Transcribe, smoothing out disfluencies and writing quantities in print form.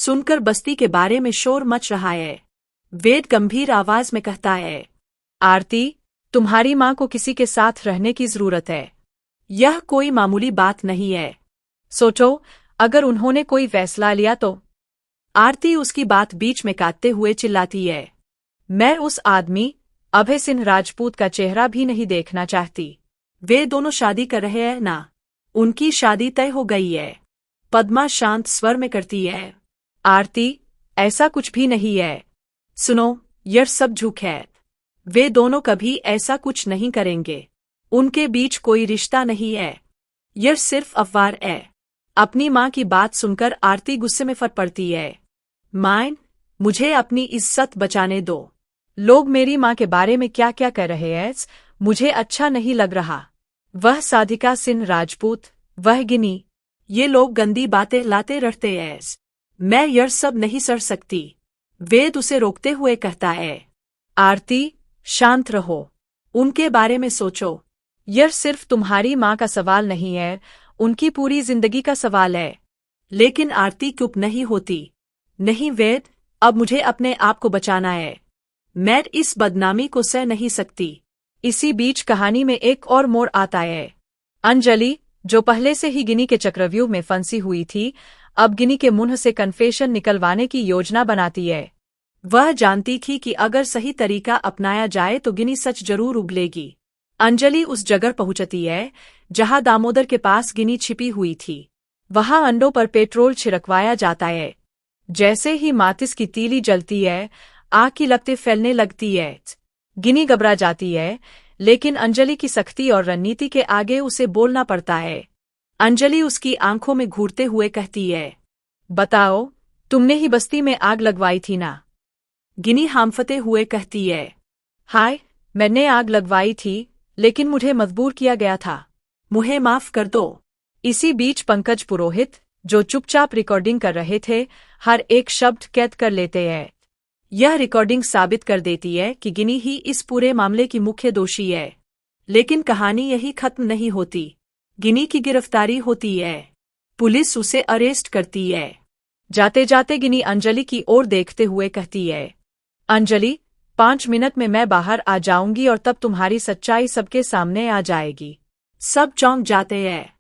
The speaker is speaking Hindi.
सुनकर बस्ती के बारे में शोर मच रहा है। वेद गंभीर आवाज में कहता है, आरती, तुम्हारी माँ को किसी के साथ रहने की जरूरत है। यह कोई मामूली बात नहीं है। सोचो, अगर उन्होंने कोई फैसला लिया तो। आरती उसकी बात बीच में काटते हुए चिल्लाती है, मैं उस आदमी अभय सिंह राजपूत का चेहरा भी नहीं देखना चाहती। वे दोनों शादी कर रहे हैं ना? उनकी शादी तय हो गई है। पद्मा शांत स्वर में करती है, आरती, ऐसा कुछ भी नहीं है। सुनो, यह सब झूठ है। वे दोनों कभी ऐसा कुछ नहीं करेंगे। उनके बीच कोई रिश्ता नहीं है। यह सिर्फ अफवाह है। अपनी माँ की बात सुनकर आरती गुस्से में फट पड़ती है। माँ, मुझे अपनी इज्जत बचाने दो। लोग मेरी माँ के बारे में क्या क्या कह रहे हैं, मुझे अच्छा नहीं लग रहा। वह साधिका सिंह राजपूत, वह गिनी, ये लोग गंदी बातें लाते रहते हैं। मैं यह सब नहीं सह सकती। वेद उसे रोकते हुए कहता है, आरती, शांत रहो। उनके बारे में सोचो। यह सिर्फ तुम्हारी माँ का सवाल नहीं है, उनकी पूरी जिंदगी का सवाल है। लेकिन आरती चुप नहीं होती। नहीं वेद, अब मुझे अपने आप को बचाना है। मैं इस बदनामी को सह नहीं सकती। इसी बीच कहानी में एक और मोड़ आता है। अंजलि, जो पहले से ही गिनी के चक्रव्यूह में फंसी हुई थी, अब गिनी के मुंह से कन्फेशन निकलवाने की योजना बनाती है। वह जानती थी कि अगर सही तरीका अपनाया जाए तो गिनी सच जरूर उगलेगी। अंजलि उस जगह पहुंचती है जहां दामोदर के पास गिनी छिपी हुई थी। वहां अंडों पर पेट्रोल छिड़कवाया जाता है। जैसे ही माचिस की तीली जलती है, आग की लपटें फैलने लगती है। गिनी घबरा जाती है, लेकिन अंजलि की सख्ती और रणनीति के आगे उसे बोलना पड़ता है। अंजलि उसकी आंखों में घूरते हुए कहती है, बताओ, तुमने ही बस्ती में आग लगवाई थी ना? गिनी हांफते हुए कहती है, हाय, मैंने आग लगवाई थी, लेकिन मुझे मजबूर किया गया था। मुझे माफ कर दो। इसी बीच पंकज पुरोहित, जो चुपचाप रिकॉर्डिंग कर रहे थे, हर एक शब्द कैद कर लेते हैं। यह रिकॉर्डिंग साबित कर देती है कि गिनी ही इस पूरे मामले की मुख्य दोषी है। लेकिन कहानी यही खत्म नहीं होती। गिनी की गिरफ्तारी होती है। पुलिस उसे अरेस्ट करती है। जाते जाते गिनी अंजलि की ओर देखते हुए कहती है, अंजलि, 5 मिनट में मैं बाहर आ जाऊंगी और तब तुम्हारी सच्चाई सबके सामने आ जाएगी। सब चौंक जाते हैं।